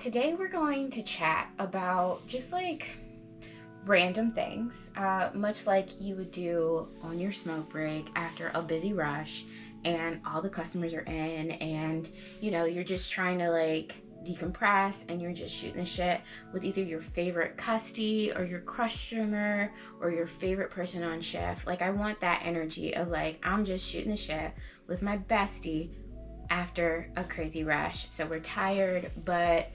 Today we're going to chat about just like random things, much like you would do on your smoke break after a busy rush and all the customers are in and you're just trying to like decompress and you're just shooting the shit with either your favorite custy or your crush trimmer or your favorite person on shift. Like I want that energy of like I'm just shooting the shit with my bestie after a crazy rush. So we're tired, but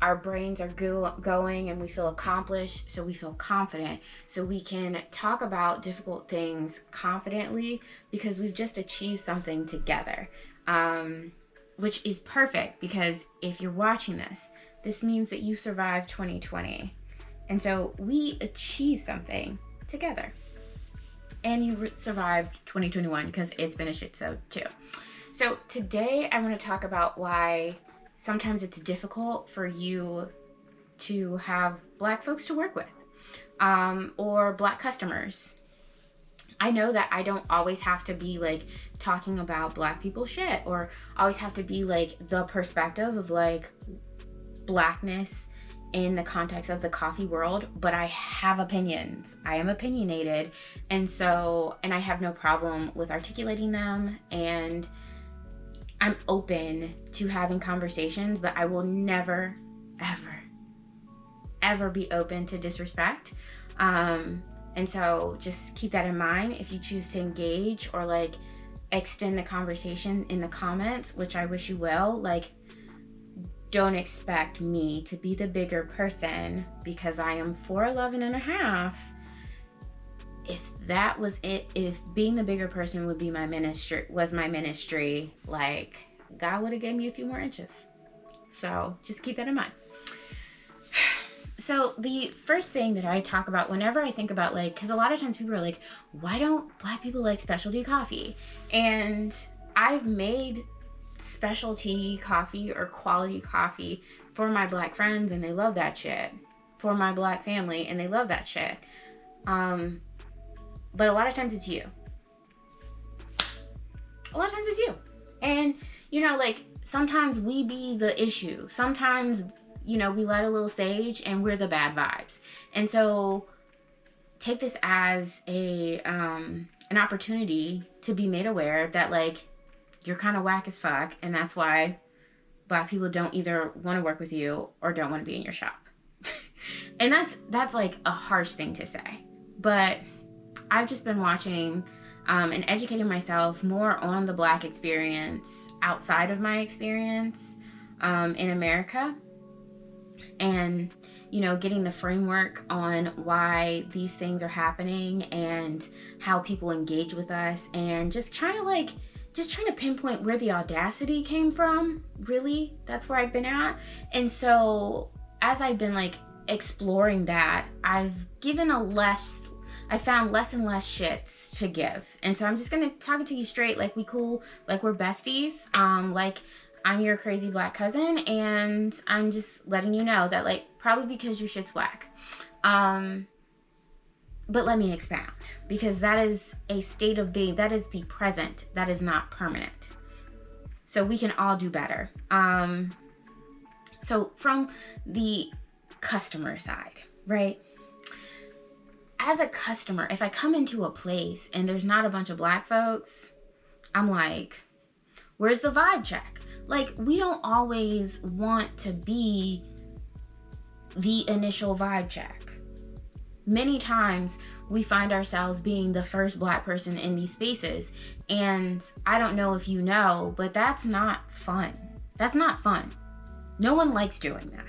our brains are going and we feel accomplished, so we feel confident, so we can talk about difficult things confidently because we've just achieved something together, which is perfect because if you're watching this means that you survived 2020, and so we achieved something together, and you survived 2021 because it's been a shit show too. So today I want to talk about why sometimes it's difficult for you to have Black folks to work with, or Black customers. I know that I don't always have to be like talking about Black people shit or always have to be like the perspective of like Blackness in the context of the coffee world, but I have opinions. I am opinionated, and I have no problem with articulating them, and I'm open to having conversations, but I will never, ever be open to disrespect. And so just keep that in mind if you choose to engage or like extend the conversation in the comments, which I wish you will. Like, don't expect me to be the bigger person because I am 4'11" and a half. If that was it, if being the bigger person would be my ministry, like God would have gave me a few more inches. So just keep that in mind. So the first thing that I talk about whenever I think about like, because a lot of times people are like, why don't Black people like specialty coffee? And I've made specialty coffee or quality coffee for my Black friends and they love that shit. For my Black family and they love that shit. But a lot of times it's you. And, like, sometimes we be the issue. Sometimes, we light a little sage and we're the bad vibes. And so take this as an opportunity to be made aware that, like, you're kind of whack as fuck. And that's why Black people don't either want to work with you or don't want to be in your shop. And that's like a harsh thing to say. But I've just been watching and educating myself more on the Black experience outside of my experience in America, and getting the framework on why these things are happening and how people engage with us, and just trying to pinpoint where the audacity came from. Really, that's where I've been at. And so as I've been like exploring that, I found less and less shits to give. And so I'm just gonna talk it to you straight, like we cool, like we're besties. Like I'm your crazy Black cousin, and I'm just letting you know that, like, probably because your shit's whack. But let me expound, because that is a state of being, that is the present, that is not permanent. So we can all do better. So from the customer side, right? As a customer, if I come into a place and there's not a bunch of Black folks, I'm like, where's the vibe check? Like, we don't always want to be the initial vibe check. Many times we find ourselves being the first Black person in these spaces. And I don't know if you know, but that's not fun. That's not fun. No one likes doing that.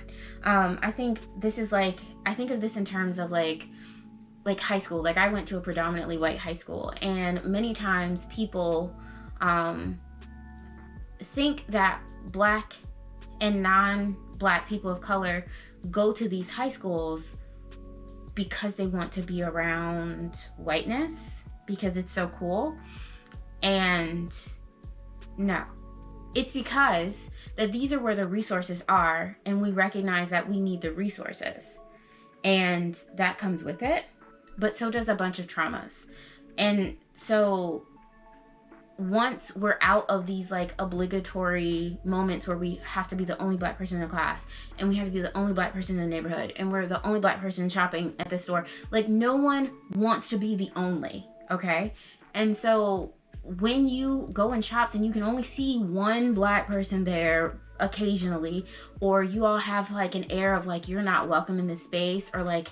I think of this in terms of like high school. Like, I went to a predominantly white high school, and many times people think that Black and non-Black people of color go to these high schools because they want to be around whiteness, because it's so cool. And no, it's because that these are where the resources are, and we recognize that we need the resources, and that comes with it. But so does a bunch of traumas. And so once we're out of these like obligatory moments where we have to be the only black person in the class, and we have to be the only black person in the neighborhood, and we're the only black person shopping at the store, like no one wants to be the only, okay? And so when you go in shops and you can only see one black person there occasionally, or you all have like an air of like you're not welcome in this space, or like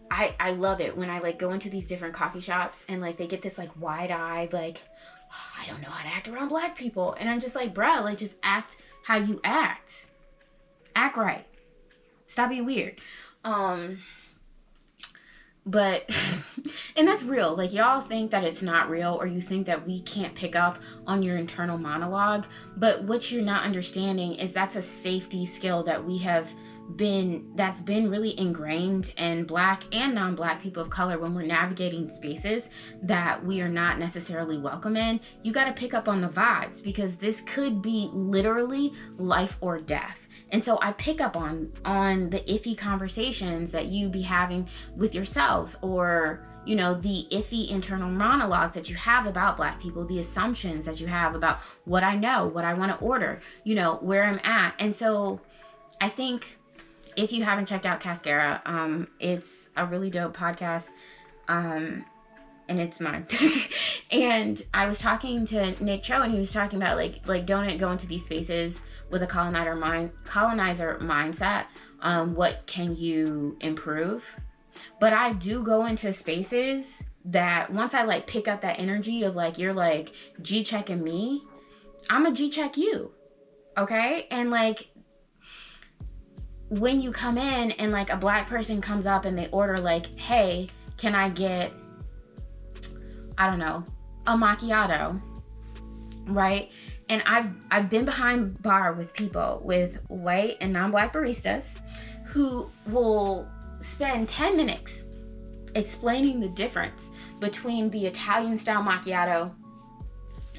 I love it when I like go into these different coffee shops and like they get this like wide-eyed like, oh, I don't know how to act around black people, and I'm just like, bruh, like just act how you act right, stop being weird. But and that's real. Like y'all think that it's not real, or you think that we can't pick up on your internal monologue, but what you're not understanding is that's a safety skill that that's been really ingrained in black and non-black people of color when we're navigating spaces that we are not necessarily welcome in. You got to pick up on the vibes, because this could be literally life or death. And so I pick up on the iffy conversations that you be having with yourselves, or you know, the iffy internal monologues that you have about black people, the assumptions that you have about what I know, what I want to order, you know, where I'm at. And so I think if you haven't checked out Cascara, it's a really dope podcast, and it's mine. And I was talking to Nick Cho, and he was talking about like don't go into these spaces with a colonizer mindset. What can you improve? But I do go into spaces that once I like pick up that energy of like you're like G-checking me, I'm a G-check you, okay? And like when you come in and like a black person comes up and they order like, hey, can I get, I don't know, a macchiato, right? And I've been behind bar with people, with white and non-black baristas, who will spend 10 minutes explaining the difference between the Italian style macchiato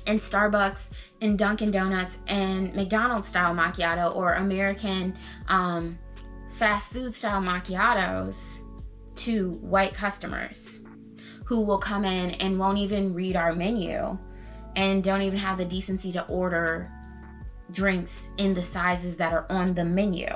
and Starbucks and Dunkin' Donuts and McDonald's style macchiato, or American fast food style macchiatos, to white customers who will come in and won't even read our menu and don't even have the decency to order drinks in the sizes that are on the menu.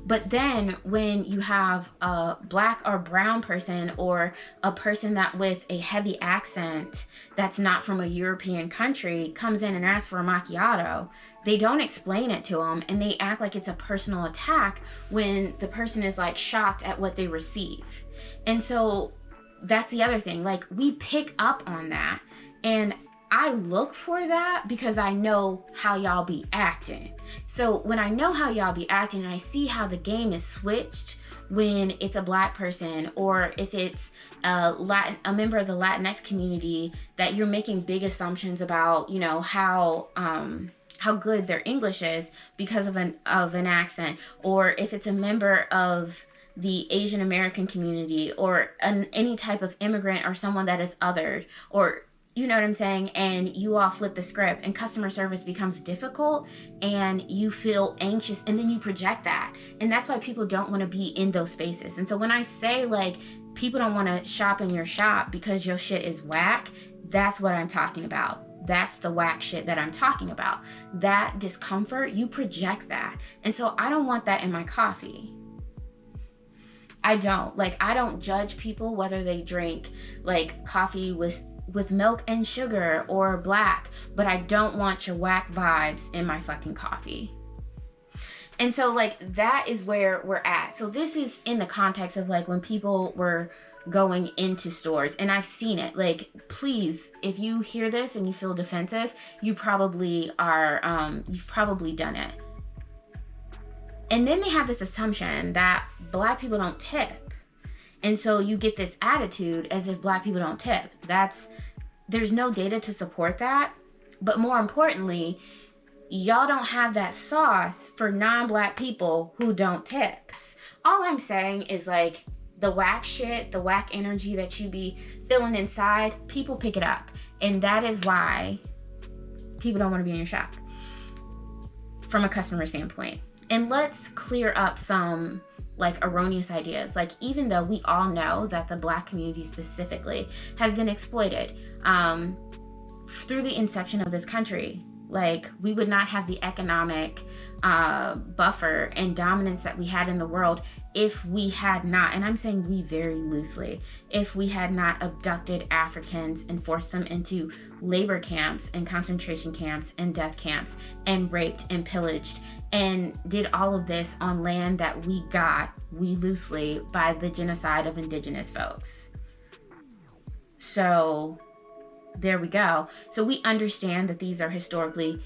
But then when you have a black or brown person, or a person that with a heavy accent that's not from a European country comes in and asks for a macchiato, they don't explain it to them, and they act like it's a personal attack when the person is like shocked at what they receive. And so that's the other thing, like we pick up on that, and I look for that because I know how y'all be acting. So when I know how y'all be acting, and I see how the game is switched when it's a black person, or if it's a member of the Latinx community, that you're making big assumptions about, you know, how good their English is because of an accent, or if it's a member of the Asian American community, or any type of immigrant, or someone that is othered, or you know what I'm saying? And you all flip the script, and customer service becomes difficult, and you feel anxious, and then you project that. And that's why people don't want to be in those spaces. And so when I say like people don't want to shop in your shop because your shit is whack, that's what I'm talking about. That's the whack shit that I'm talking about. That discomfort, you project that. And so I don't want that in my coffee. I don't judge people whether they drink like coffee with milk and sugar or black, but I don't want your whack vibes in my fucking coffee. And so like that is where we're at. So this is in the context of like when people were going into stores, and I've seen it. Like, please, if you hear this and you feel defensive, you probably are, you've probably done it. And then they have this assumption that black people don't tip. And so you get this attitude as if black people don't tip. There's no data to support that. But more importantly, y'all don't have that sauce for non-black people who don't tip. All I'm saying is like the whack shit, the whack energy that you be feeling inside, people pick it up. And that is why people don't want to be in your shop from a customer standpoint. And let's clear up some like erroneous ideas. Like, even though we all know that the black community specifically has been exploited through the inception of this country. Like, we would not have the economic buffer and dominance that we had in the world if we had not, and I'm saying we very loosely, if we had not abducted Africans and forced them into labor camps and concentration camps and death camps and raped and pillaged and did all of this on land that we got, we loosely, by the genocide of indigenous folks. So there we go. So we understand that these are historically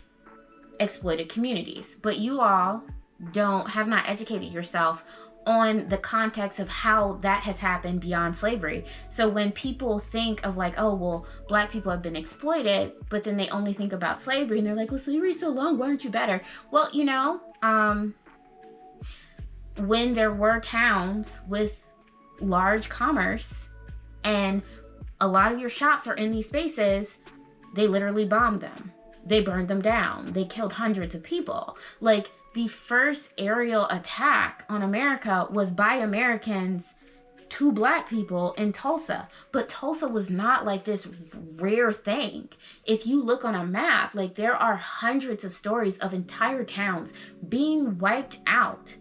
exploited communities, but you all have not educated yourself on the context of how that has happened beyond slavery. So when people think of like, oh, well, Black people have been exploited, but then they only think about slavery and they're like, well, slavery's so long, why aren't you better? Well, you know, when there were towns with large commerce and a lot of your shops are in these spaces, they literally bombed them. They burned them down. They killed hundreds of people. Like, the first aerial attack on America was by Americans to Black people in Tulsa. But Tulsa was not like this rare thing. If you look on a map, like, there are hundreds of stories of entire towns being wiped out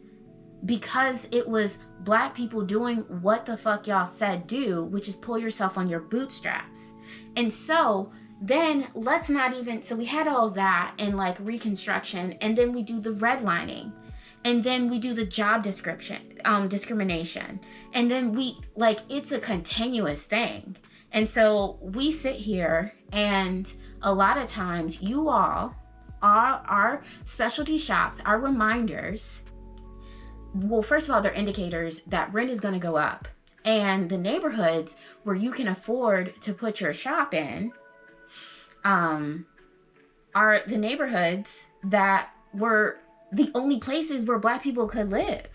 because it was Black people doing what the fuck y'all said do, which is pull yourself on your bootstraps. And so then let's not even, so we had all that in like Reconstruction, and then we do the redlining, and then we do the job discrimination, and then we, like, it's a continuous thing. And so we sit here, and a lot of times you all are our specialty shops, our reminders. Well, first of all, they're indicators that rent is going to go up, and the neighborhoods where you can afford to put your shop in are the neighborhoods that were the only places where Black people could live.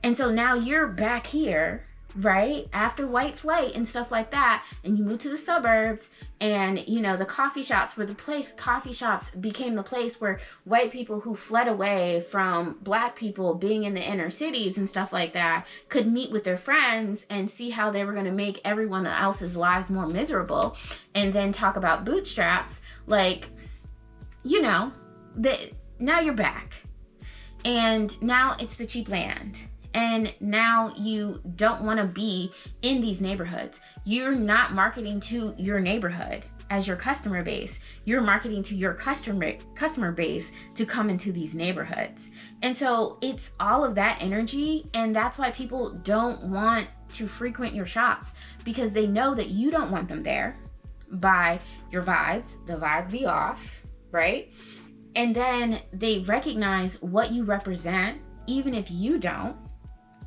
And so now you're back here, right, after white flight and stuff like that, and you move to the suburbs, and you know, the coffee shops became the place where white people who fled away from Black people being in the inner cities and stuff like that could meet with their friends and see how they were going to make everyone else's lives more miserable, and then talk about bootstraps. Like, you know, now you're back, and now it's the cheap land. And now you don't want to be in these neighborhoods. You're not marketing to your neighborhood as your customer base. You're marketing to your customer base to come into these neighborhoods. And so it's all of that energy. And that's why people don't want to frequent your shops, because they know that you don't want them there by your vibes. The vibes be off, right? And then they recognize what you represent, even if you don't.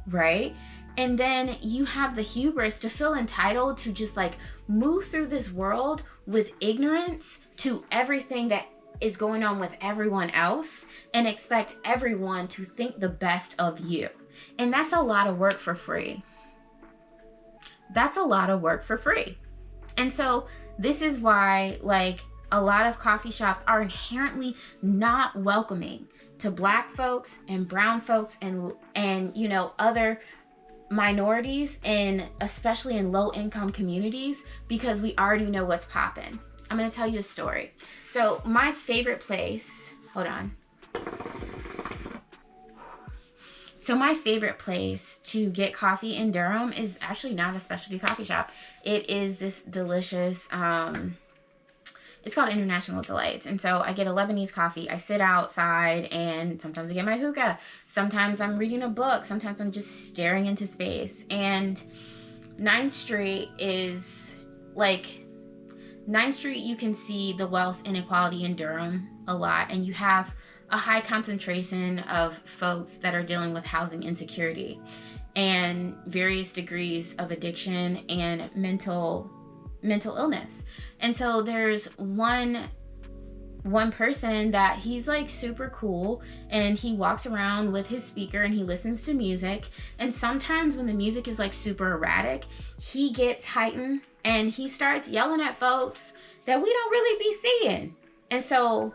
Right? And then you have the hubris to feel entitled to just like move through this world with ignorance to everything that is going on with everyone else and expect everyone to think the best of you. And that's a lot of work for free. That's a lot of work for free. And so this is why, like, a lot of coffee shops are inherently not welcoming to Black folks and brown folks and you know, other minorities, and especially in low income communities, because we already know what's popping. I'm going to tell you a story. So my favorite place, hold on. So my favorite place to get coffee in Durham is actually not a specialty coffee shop. It is this delicious, it's called International Delights. And so I get a Lebanese coffee. I sit outside, and sometimes I get my hookah. Sometimes I'm reading a book. Sometimes I'm just staring into space. And 9th Street is like, 9th Street, you can see the wealth inequality in Durham a lot. And you have a high concentration of folks that are dealing with housing insecurity and various degrees of addiction and mental illness. And so there's one person that he's like super cool, and he walks around with his speaker and he listens to music, and sometimes when the music is like super erratic, he gets heightened and he starts yelling at folks that we don't really be seeing. And so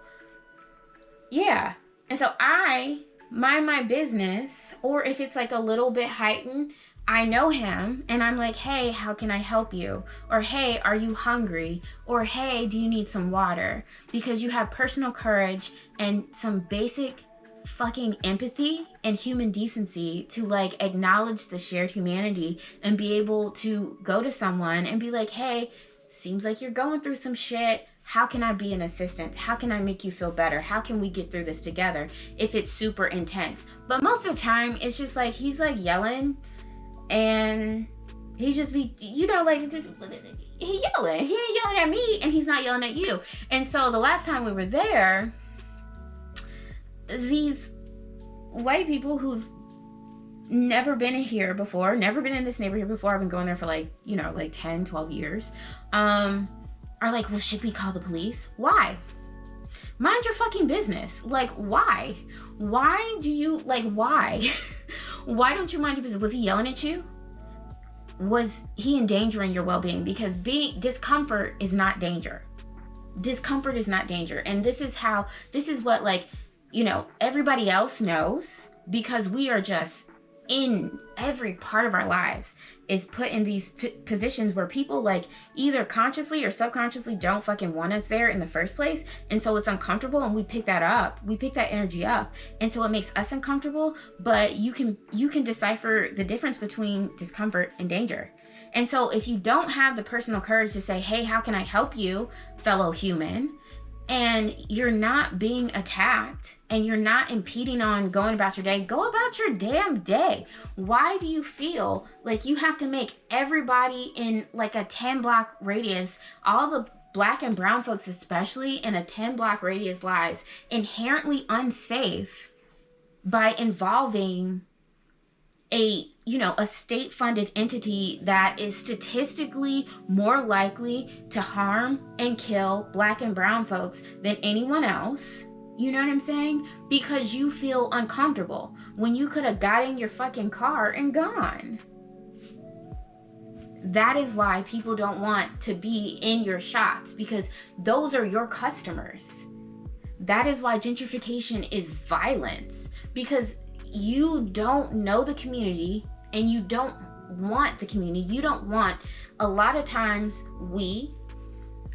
yeah, and so I mind my business, or if it's like a little bit heightened, I know him and I'm like, hey, how can I help you? Or hey, are you hungry? Or hey, do you need some water? Because you have personal courage and some basic fucking empathy and human decency to like acknowledge the shared humanity and be able to go to someone and be like, hey, seems like you're going through some shit. How can I be an assistant? How can I make you feel better? How can we get through this together if it's super intense? But most of the time, it's just like he's like yelling and he just be, you know, like he yelling. He ain't yelling at me and he's not yelling at you. And so the last time we were there, these white people who've never been here before, never been in this neighborhood before, I've been going there for like, you know, like 10, 12 years, are like, well, should we call the police? Why? Mind your fucking business. Like, why? Why do you, like, why? Why don't you mind your business? Was he yelling at you? Was he endangering your well-being? Because discomfort is not danger. Discomfort is not danger. And this is what, like, you know, everybody else knows, because we are just in every part of our lives is put in these positions where people like either consciously or subconsciously don't fucking want us there in the first place. And so it's uncomfortable and we pick that up. We pick that energy up. And so it makes us uncomfortable, but you can decipher the difference between discomfort and danger. And so if you don't have the personal courage to say, hey, how can I help you, fellow human? And you're not being attacked and you're not impeding on going about your day, go about your damn day. Why do you feel like you have to make everybody in like a 10 block radius, all the Black and brown folks especially in a 10 block radius lives, inherently unsafe by involving a state-funded entity that is statistically more likely to harm and kill Black and brown folks than anyone else? You know what I'm saying? Because you feel uncomfortable when you could have got in your fucking car and gone. That is why people don't want to be in your shops, because those are your customers. That is why gentrification is violence, because you don't know the community and you don't want the community. You don't want, a lot of times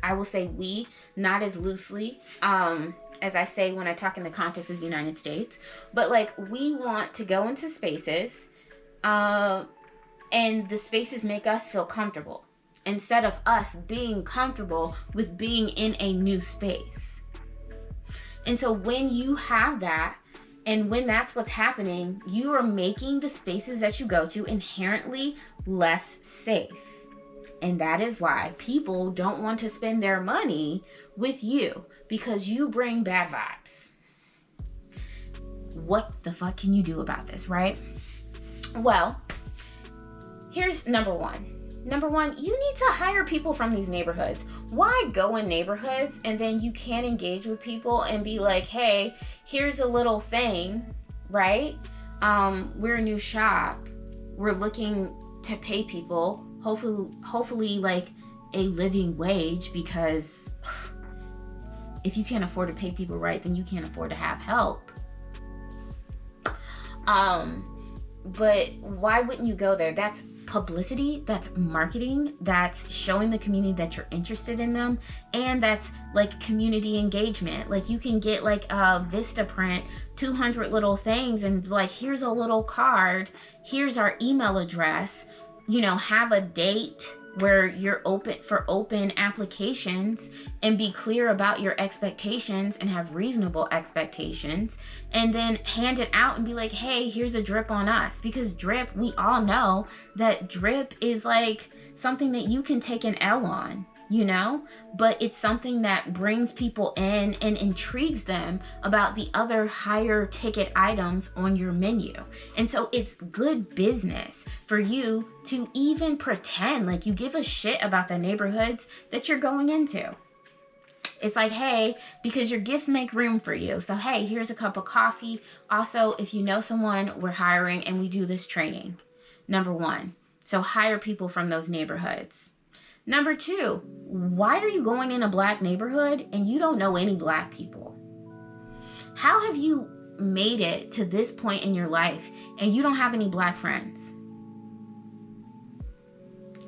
I will say we, not as loosely as I say when I talk in the context of the United States, but like we want to go into spaces and the spaces make us feel comfortable instead of us being comfortable with being in a new space. And so when you have that, and when that's what's happening, you are making the spaces that you go to inherently less safe. And that is why people don't want to spend their money with you, because you bring bad vibes. What the fuck can you do about this, right? Well, here's number one. Number one, you need to hire people from these neighborhoods. Why go in neighborhoods and then you can't engage with people and be like, hey, here's a little thing, right? We're a new shop. We're looking to pay people, hopefully like a living wage, because if you can't afford to pay people right, then you can't afford to have help. But why wouldn't you go there? That's publicity, that's marketing, that's showing the community that you're interested in them, and that's like community engagement. Like you can get like a Vista print 200 little things and like, here's a little card, here's our email address, have a date where you're open applications, and be clear about your expectations and have reasonable expectations, and then hand it out and be like, hey, here's a drip on us. Because drip, we all know that drip is like something that you can take an L on, but it's something that brings people in and intrigues them about the other higher ticket items on your menu. And so it's good business for you to even pretend like you give a shit about the neighborhoods that you're going into. It's like, hey, because your gifts make room for you. So, hey, here's a cup of coffee. Also, if you know someone, we're hiring and we do this training. Number one. So hire people from those neighborhoods. Number two, why are you going in a Black neighborhood and you don't know any Black people? How have you made it to this point in your life and you don't have any Black friends?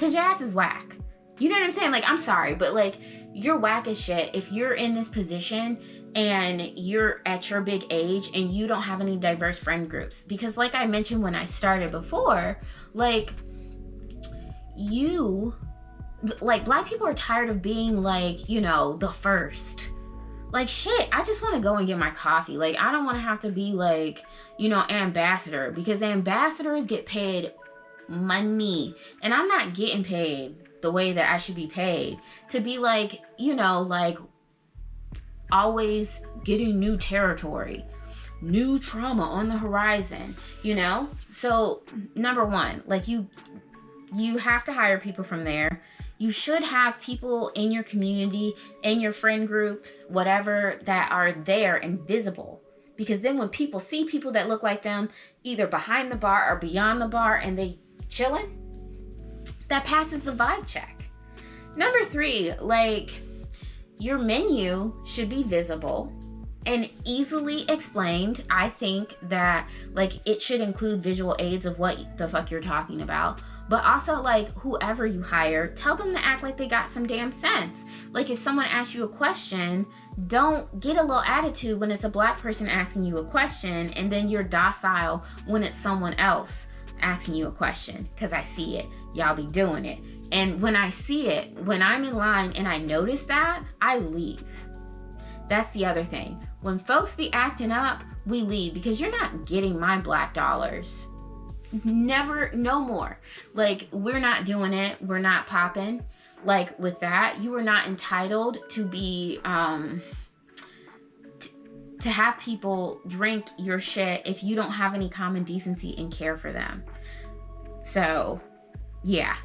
Because your ass is whack. You know what I'm saying? Like, I'm sorry, but like, you're whack as shit if you're in this position and you're at your big age and you don't have any diverse friend groups. Because like I mentioned when I started before, like, black people are tired of being like, you know, the first. Like, shit, I just want to go and get my coffee. Like, I don't want to have to be like, you know, ambassador, because ambassadors get paid money, and I'm not getting paid the way that I should be paid to be like, you know, like always getting new territory, new trauma on the horizon, you know? So number one, like you have to hire people from there. You should have people in your community, in your friend groups, whatever, that are there and visible. Because then when people see people that look like them, either behind the bar or beyond the bar, and they chilling, that passes the vibe check. Number three, like, your menu should be visible and easily explained. I think that, like, it should include visual aids of what the fuck you're talking about. But also, like, whoever you hire, tell them to act like they got some damn sense. Like, if someone asks you a question, don't get a little attitude when it's a black person asking you a question, and then you're docile when it's someone else asking you a question. Because I see it. Y'all be doing it. And when I see it, when I'm in line and I notice that, I leave. That's the other thing. When folks be acting up, we leave, because you're not getting my black dollars. Never, no more. Like, we're not doing it. We're not popping. Like, with that, you are not entitled to be, to have people drink your shit if you don't have any common decency and care for them. So, yeah.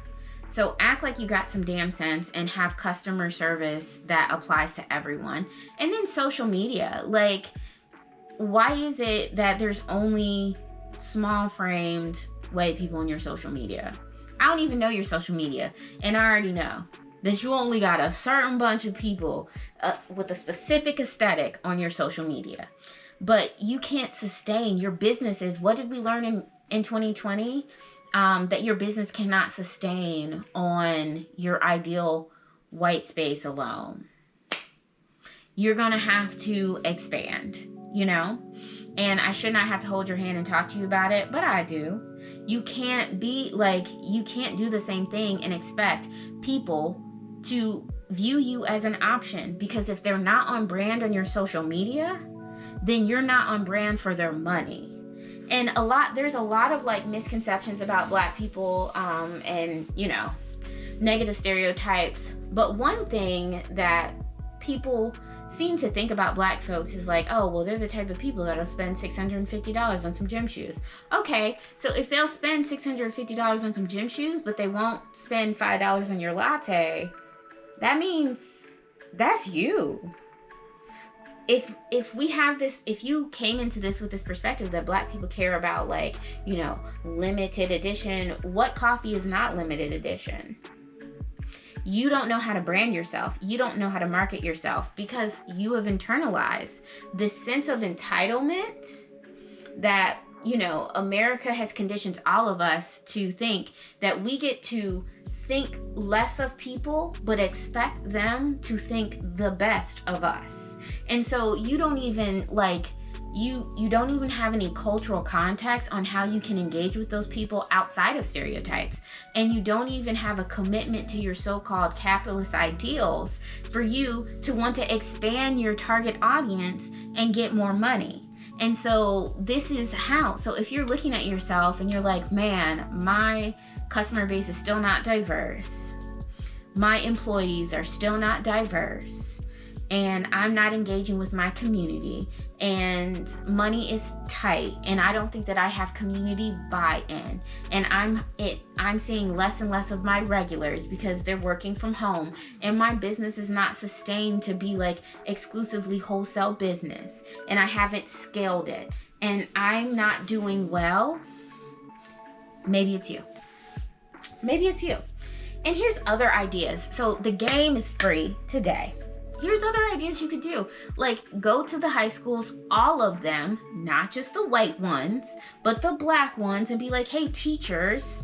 So act like you got some damn sense and have customer service that applies to everyone. And then social media. Like, why is it that there's only small framed white people on your social media? I don't even know your social media, and I already know that you only got a certain bunch of people with a specific aesthetic on your social media. But you can't sustain your businesses. What did we learn in 2020? That your business cannot sustain on your ideal white space alone. You're gonna have to expand, you know? And I should not have to hold your hand and talk to you about it, but I do. You can't be like, you can't do the same thing and expect people to view you as an option, because if they're not on brand on your social media, then you're not on brand for their money. And there's a lot of like misconceptions about black people, and, you know, negative stereotypes. But one thing that people seem to think about black folks is like, oh, well, they're the type of people that'll spend $650 on some gym shoes. Okay, so if they'll spend $650 on some gym shoes, but they won't spend $5 on your latte, that means that's you. If we have this, if you came into this with this perspective that black people care about, like, you know, limited edition, what coffee is not limited edition? You don't know how to brand yourself. You don't know how to market yourself, because you have internalized this sense of entitlement that, you know, America has conditioned all of us to think that we get to think less of people, but expect them to think the best of us. And so you don't even like, you don't even have any cultural context on how you can engage with those people outside of stereotypes. And you don't even have a commitment to your so-called capitalist ideals for you to want to expand your target audience and get more money. And so this is how. So if you're looking at yourself and you're like, man, my customer base is still not diverse, my employees are still not diverse, and I'm not engaging with my community, and money is tight, and I don't think that I have community buy-in, and I'm seeing less and less of my regulars because they're working from home, and my business is not sustained to be like exclusively wholesale business, and I haven't scaled it, and I'm not doing well. Maybe it's you. Maybe it's you. And here's other ideas. So the game is free today. Here's other ideas you could do. Like, go to the high schools, all of them, not just the white ones, but the black ones, and be like, hey, teachers,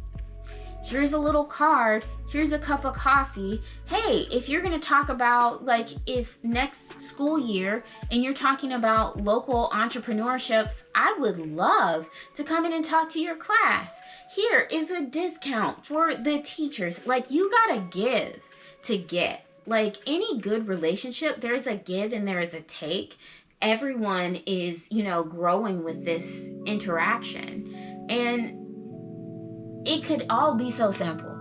Here's a little card. Here's a cup of coffee. Hey, if you're going to talk about, like, if next school year and you're talking about local entrepreneurships, I would love to come in and talk to your class. Here is a discount for the teachers. Like, you got to give to get. Like, any good relationship, there's a give and there is a take. Everyone is, growing with this interaction. And it could all be so simple.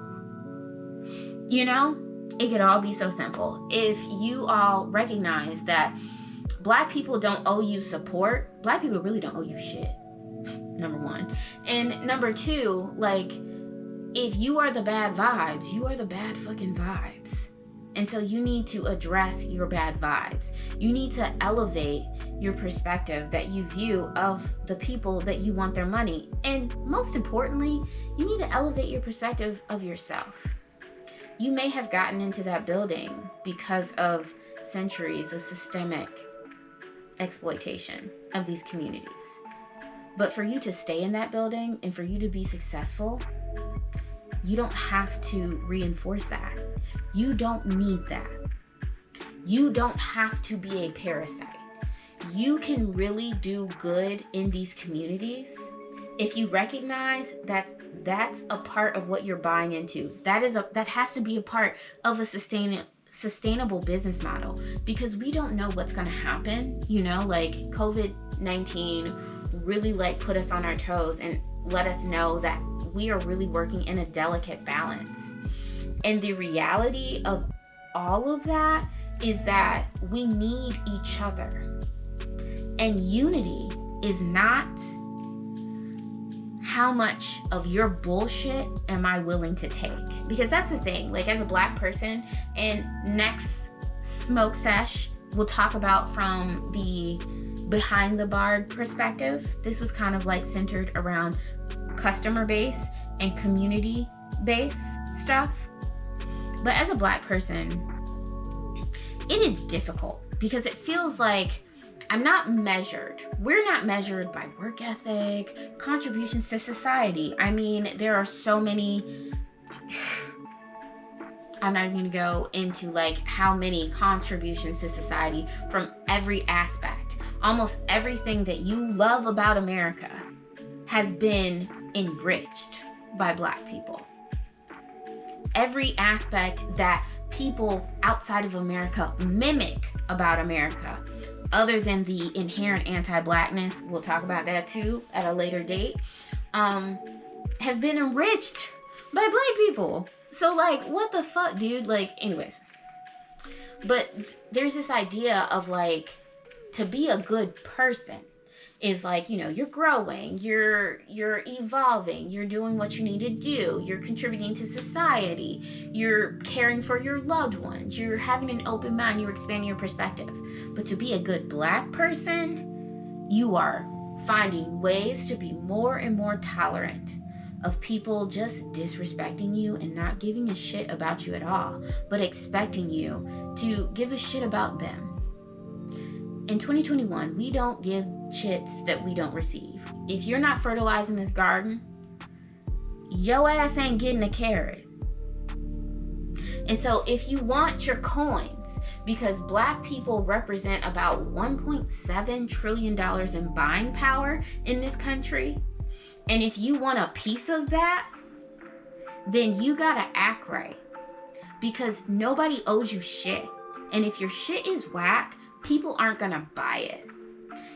It could all be so simple. If you all recognize that Black people don't owe you support, Black people really don't owe you shit. Number one. And number two, like, if you are the bad vibes, you are the bad fucking vibes. And so you need to address your bad vibes. You need to elevate your perspective that you view of the people that you want their money. And most importantly, you need to elevate your perspective of yourself. You may have gotten into that building because of centuries of systemic exploitation of these communities. But for you to stay in that building and for you to be successful, you don't have to reinforce that. You don't need that. You don't have to be a parasite. You can really do good in these communities if you recognize that that's a part of what you're buying into. That has to be a part of a sustainable business model, because we don't know what's going to happen. Like COVID-19 really put us on our toes and let us know that we are really working in a delicate balance. And the reality of all of that is that we need each other. And unity is not how much of your bullshit am I willing to take? Because that's the thing, like, as a Black person, and next smoke sesh, we'll talk about from the behind the bar perspective. This was kind of like centered around customer base and community base stuff. But as a Black person, it is difficult because it feels like I'm not measured. We're not measured by work ethic, contributions to society. I mean, there are so many, I'm not even gonna go into how many contributions to society from every aspect. Almost everything that you love about America has been enriched by Black people. Every aspect that people outside of America mimic about America, other than the inherent anti-Blackness, we'll talk about that too at a later date, has been enriched by Black people. So what the fuck, dude? Anyways. But there's this idea of to be a good person is you're growing, you're evolving, you're doing what you need to do, you're contributing to society, you're caring for your loved ones, you're having an open mind, you're expanding your perspective. But to be a good Black person, you are finding ways to be more and more tolerant of people just disrespecting you and not giving a shit about you at all, but expecting you to give a shit about them. In 2021, we don't give shits that we don't receive. If you're not fertilizing this garden, your ass ain't getting a carrot. And so if you want your coins, because Black people represent about $1.7 trillion in buying power in this country, and if you want a piece of that, then you gotta act right, because nobody owes you shit. And if your shit is whack, people aren't gonna buy it.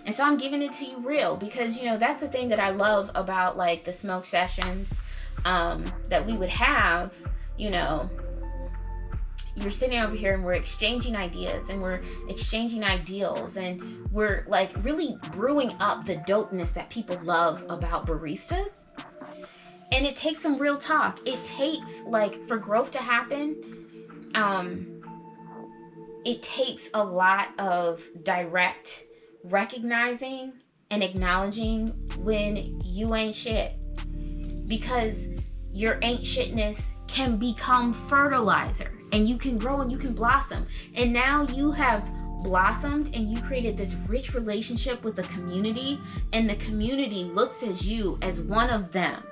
And so I'm giving it to you real, because that's the thing that I love about the smoke sessions that we would have. You're sitting over here and we're exchanging ideas and we're exchanging ideals and we're really brewing up the dopeness that people love about baristas. And it takes some real talk. It takes for growth to happen, it takes a lot of direct recognizing and acknowledging when you ain't shit, because your ain't shitness can become fertilizer and you can grow and you can blossom. And now you have blossomed and you created this rich relationship with the community, and the community looks at you as one of them.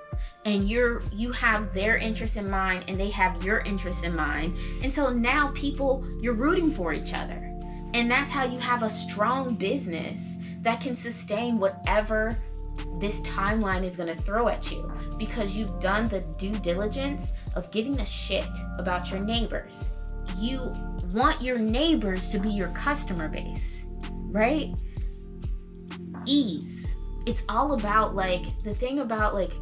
and you have their interest in mind and they have your interest in mind. And so now you're rooting for each other. And that's how you have a strong business that can sustain whatever this timeline is going to throw at you, because you've done the due diligence of giving a shit about your neighbors. You want your neighbors to be your customer base, right? Ease. It's all about, like, the thing about, like,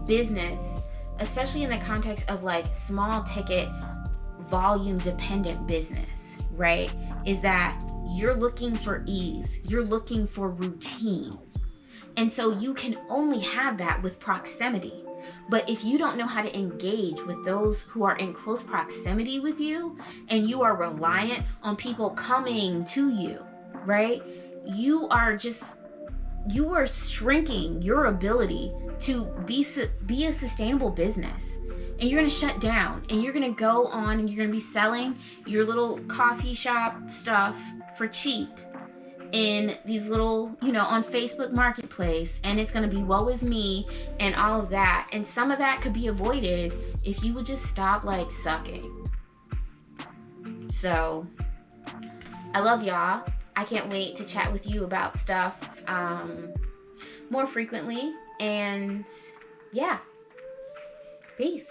business, especially in the context of, like, small ticket volume dependent business, right, is that you're looking for ease. You're looking for routine. And so you can only have that with proximity. But if you don't know how to engage with those who are in close proximity with you, and you are reliant on people coming to you, right, you are shrinking your ability to be a sustainable business. And you're going to shut down, and you're going to go on and you're going to be selling your little coffee shop stuff for cheap in these little, on Facebook Marketplace, and it's going to be woe is me and all of that. And some of that could be avoided if you would just stop, like, sucking. So I love y'all. I can't wait to chat with you about stuff more frequently. And yeah, peace.